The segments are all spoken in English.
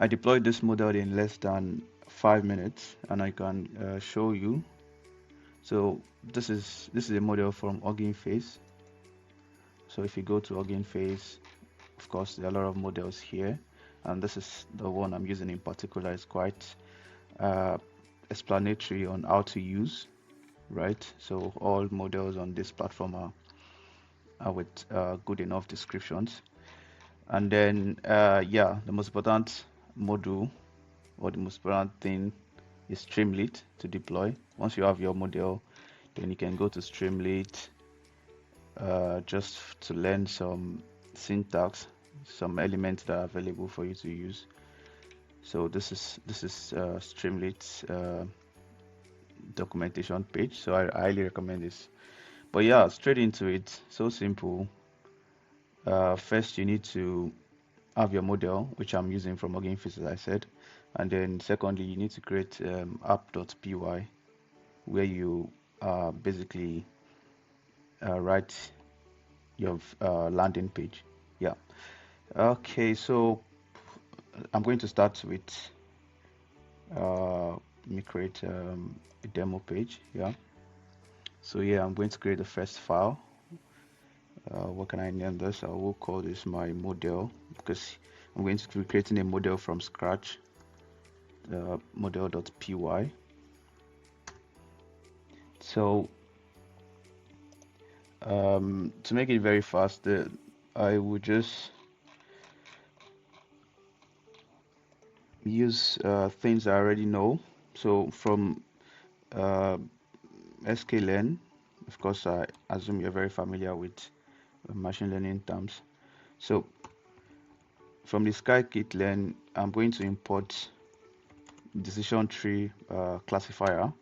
I deployed this model in less than 5 minutes, and I can show you. So this is a model from Hugging Face. So if you go to Hugging Face, of course there are a lot of models here, and this is the one I'm using in particular. It's quite uh, explanatory on how to use, right? So all models on this platform are with good enough descriptions. And then yeah, the most important module or the most important thing is Streamlit to deploy. Once you have your model, then you can go to Streamlit just to learn some syntax, some elements that are available for you to use. So this is Streamlit's documentation page. So I highly recommend this. But yeah, straight into it. So simple. First, you need to have your model, which I'm using from Hugging Face, as I said. And then secondly, you need to create app.py where you basically write your landing page. Yeah. Okay, so I'm going to start with me create a demo page. Yeah. So yeah, I'm going to create the first file. What can I name this? I will call this my model because I'm going to be creating a model from scratch. Model.py. So to make it very fast, I would just use things I already know. So from uh, sklearn, of course, I assume you're very familiar with machine learning terms. So from the scikit-learn, I'm going to import decision tree classifier,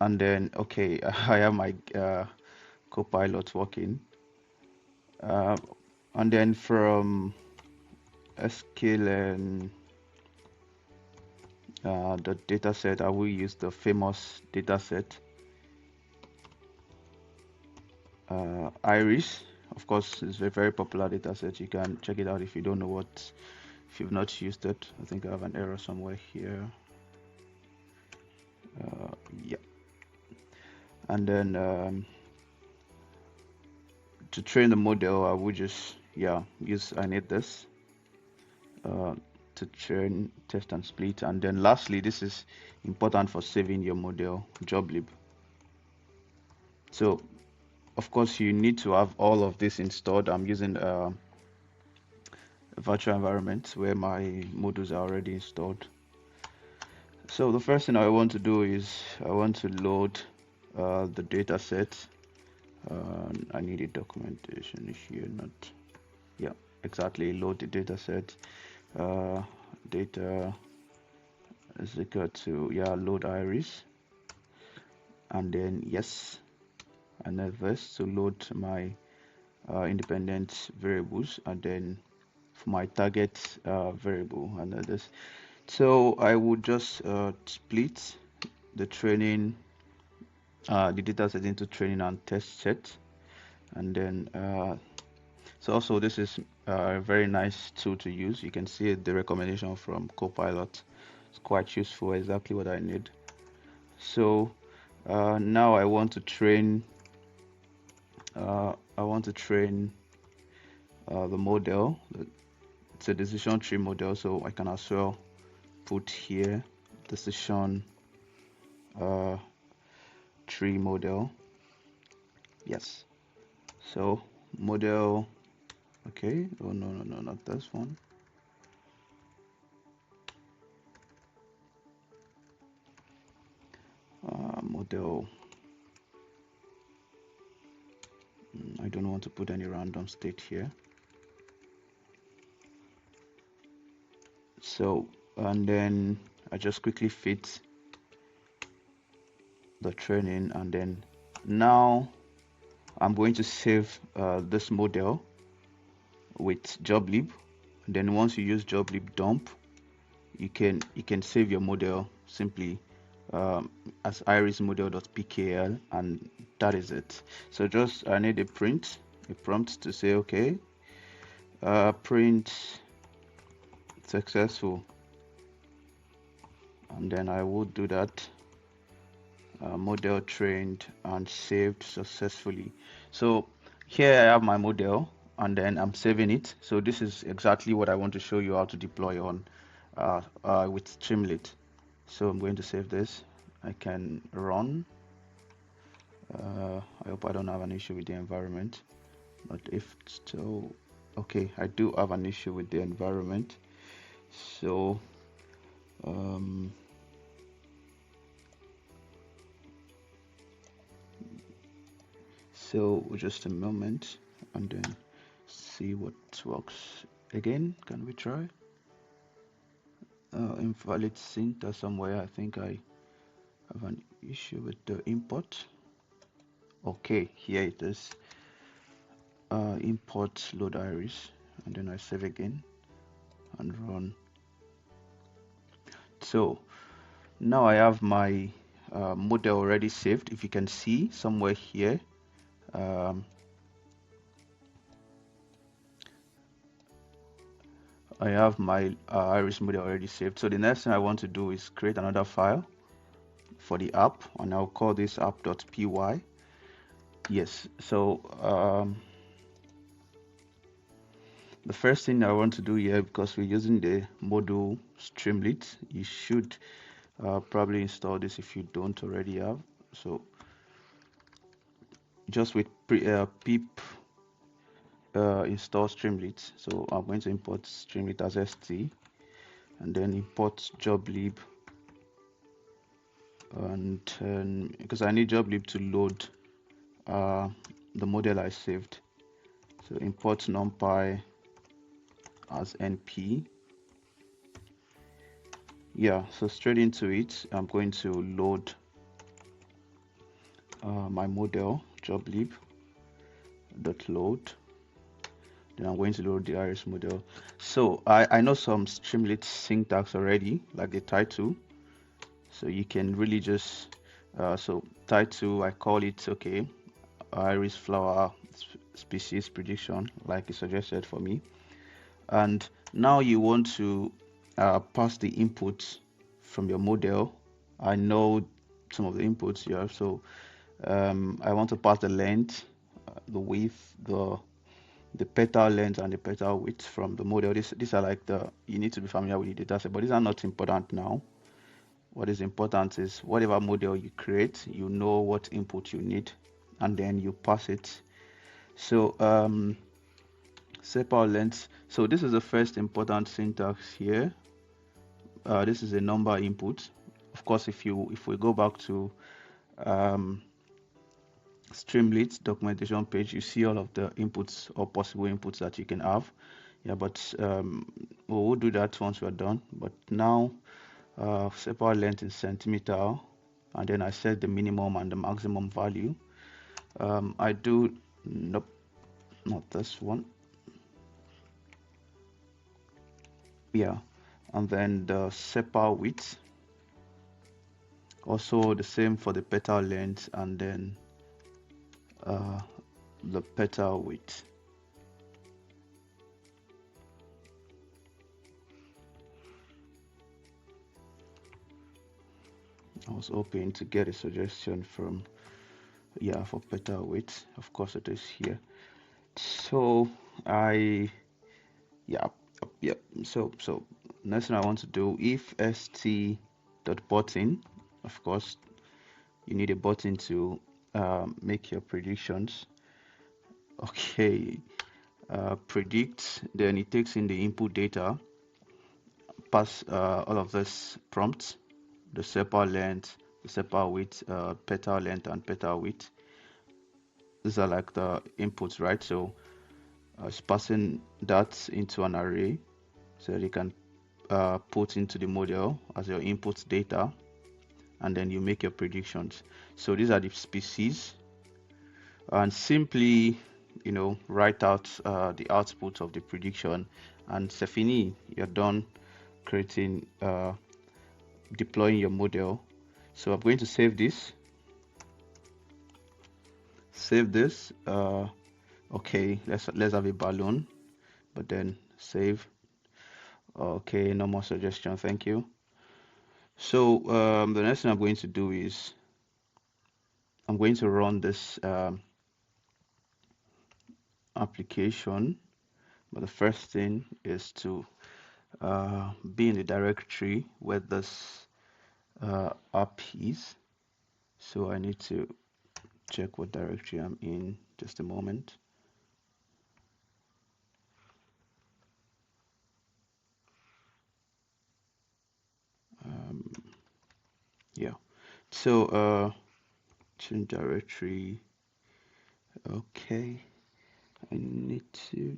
and then okay, I have my copilot working, and then from sklearn the data set, I will use the famous data set iris. Of course, it's a very popular data set. You can check it out if you don't know what, if you've not used it. I think I have an error somewhere here. Yeah, and then to train the model, I would just I need this to train, test, and split. And then lastly, this is important for saving your model, joblib. So of course you need to have all of this installed. I'm using a virtual environment where my modules are already installed. So the first thing I want to do is I want to load the data set. I need a documentation here, not, yeah, exactly, load the data set. Data is equal to, yeah, load iris, and then yes, and then this to load my independent variables, and then for my target variable, and this. So I would just split the training, the data set into training and test set, and then so also this is a very nice tool to use. You can see the recommendation from Copilot. It's quite useful, exactly what I need. So now I want to train. The model. It's a decision tree model, so I can as well put here decision tree model. Yes. So model. Okay. Oh no, not this one. Model. I don't want to put any random state here. So, and then I just quickly fit the training, and then now I'm going to save this model with joblib. And then once you use joblib dump, you can save your model simply as iris model.pkl, and that is it. So just I need a prompt to say okay, print successful, and then I will do that. Model trained and saved successfully. So here I have my model, and then I'm saving it. So this is exactly what I want to show you how to deploy on with Streamlit. So I'm going to save this. I can run. I hope I don't have an issue with the environment, but if so, okay, I do have an issue with the environment. So so just a moment, and then see what works. Again, can we try? Invalid syntax somewhere. I think I have an issue with the import. Okay, here it is. Import load iris, and then I save again and run. So now I have my model already saved. If you can see somewhere here, I have my iris model already saved. So the next thing I want to do is create another file for the app, and I'll call this app.py. Yes, so the first thing I want to do here, because we're using the module Streamlit, you should probably install this if you don't already have. So just with pip install Streamlit. So I'm going to import Streamlit as st, and then import joblib, and because I need joblib to load the model I saved. So import numpy as np. Yeah, so straight into it, I'm going to load my model joblib dot load. Then I'm going to load the iris model. So I know some Streamlit syntax already, like the title. So you can really just so title, I call it okay, iris flower species prediction, like it suggested for me. And now you want to pass the inputs from your model. I know some of the inputs here, so I want to pass the length, the width, the petal length, and the petal width from the model. These are like you need to be familiar with the dataset, but these are not important now. What is important is whatever model you create, you know what input you need, and then you pass it. So sepal length. So this is the first important syntax here. This is a number input. Of course, if we go back to Streamlit documentation page, you see all of the inputs or possible inputs that you can have. Yeah, but we'll do that once we're done. But now sepal length is centimeter, and then I set the minimum and the maximum value. I do, nope, not this one. Yeah, and then the sepal width, also the same for the petal length, and then the petal width. I was hoping to get a suggestion from, yeah, for petal width. Of course it is here. So yeah, so next thing I want to do, if st.button, of course you need a button to make your predictions. Okay, predict, then it takes in the input data, pass all of this prompts, the sepal length, the sepal width, petal length, and petal width. These are like the inputs, right? So it's passing that into an array so that you can put into the model as your input data, and then you make your predictions. So these are the species, and simply write out the output of the prediction, and c'est fini, you're done creating deploying your model. So I'm going to save this. Okay, let's have a balloon, but then save. Okay, no more suggestion, thank you. So the next thing I'm going to do is I'm going to run this application, but the first thing is to be in the directory where this app is. So I need to check what directory I'm in. Just a moment. Um, yeah. So change directory. Okay. I need to.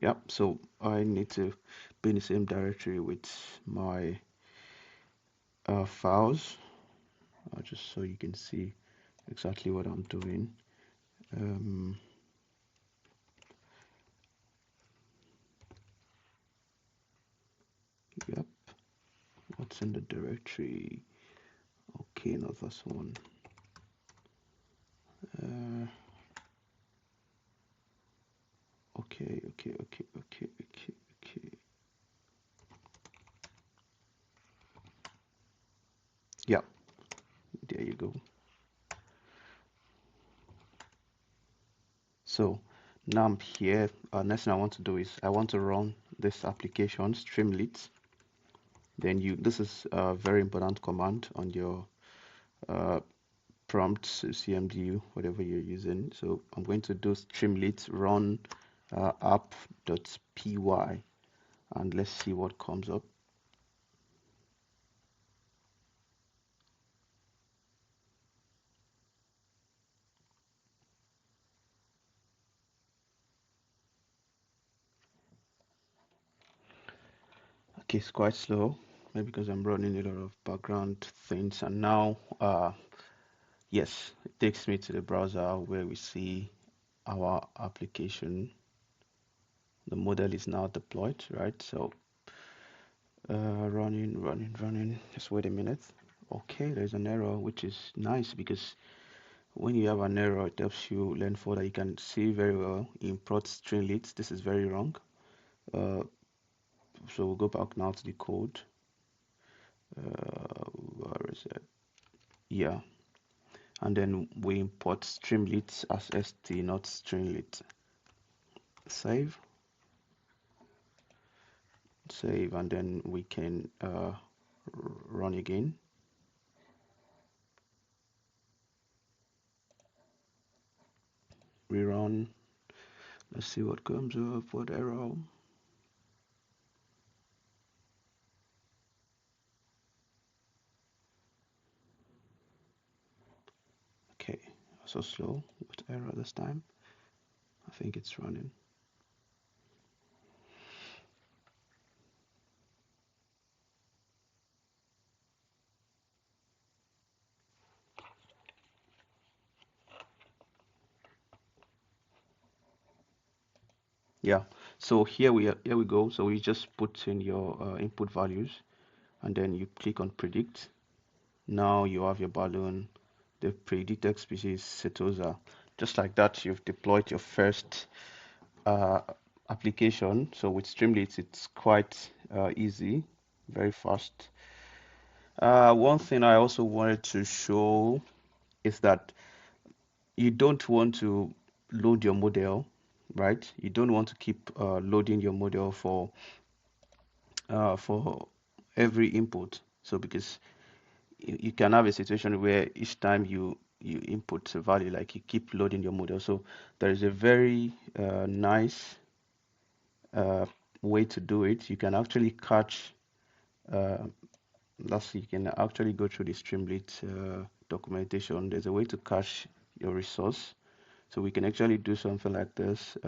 Yep. So I need to be in the same directory with my files, just so you can see exactly what I'm doing. Um, yep. What's in the directory? Okay, not this one. Uh, okay. Yeah, there you go. So now I'm here. Next thing I want to do is I want to run this application, Streamlit. Then this is a very important command on your uh, prompt, CMD, whatever you're using. So I'm going to do Streamlit run app.py, and let's see what comes up. Okay, it's quite slow, maybe because I'm running a lot of background things. And now, yes, it takes me to the browser where we see our application. The model is now deployed, right? So running. Just wait a minute. Okay, there's an error, which is nice because when you have an error, it helps you learn further. You can see very well import Streamlit. This is very wrong. Uh, so we'll go back now to the code. Where is it? Yeah, and then we import Streamlit as st, not Streamlit. Save, and then we can run again. Rerun. Let's see what comes up. What error? Okay, so slow. What error this time? I think it's running. Yeah. So here we go. So you just put in your input values, and then you click on predict. Now you have your balloon, the predicted species Setosa. Just like that, you've deployed your first uh, application. So with Streamlit, it's quite easy, very fast. One thing I also wanted to show is that you don't want to load your model, right? You don't want to keep loading your model for every input. So because you can have a situation where each time you input a value, like you keep loading your model. So there is a very nice uh, way to do it. You can actually catch uh, you can actually go through the Streamlit documentation. There's a way to cache your resource. So we can actually do something like this.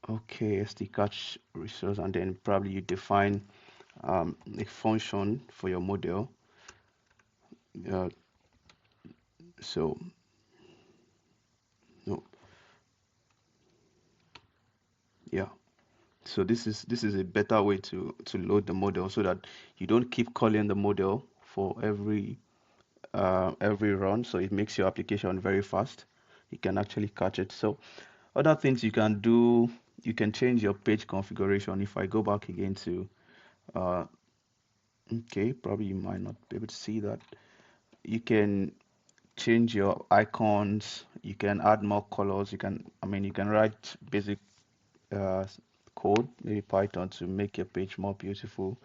Okay, SD cache resource, and then probably you define a function for your model. Uh, so no, Yeah. So this is a better way to load the model so that you don't keep calling the model for every run. So it makes your application very fast. You can actually catch it. So other things you can do, you can change your page configuration. If I go back again to uh, okay, probably you might not be able to see that. You can change your icons. You can add more colors. You can write basic uh, code, maybe Python, to make your page more beautiful.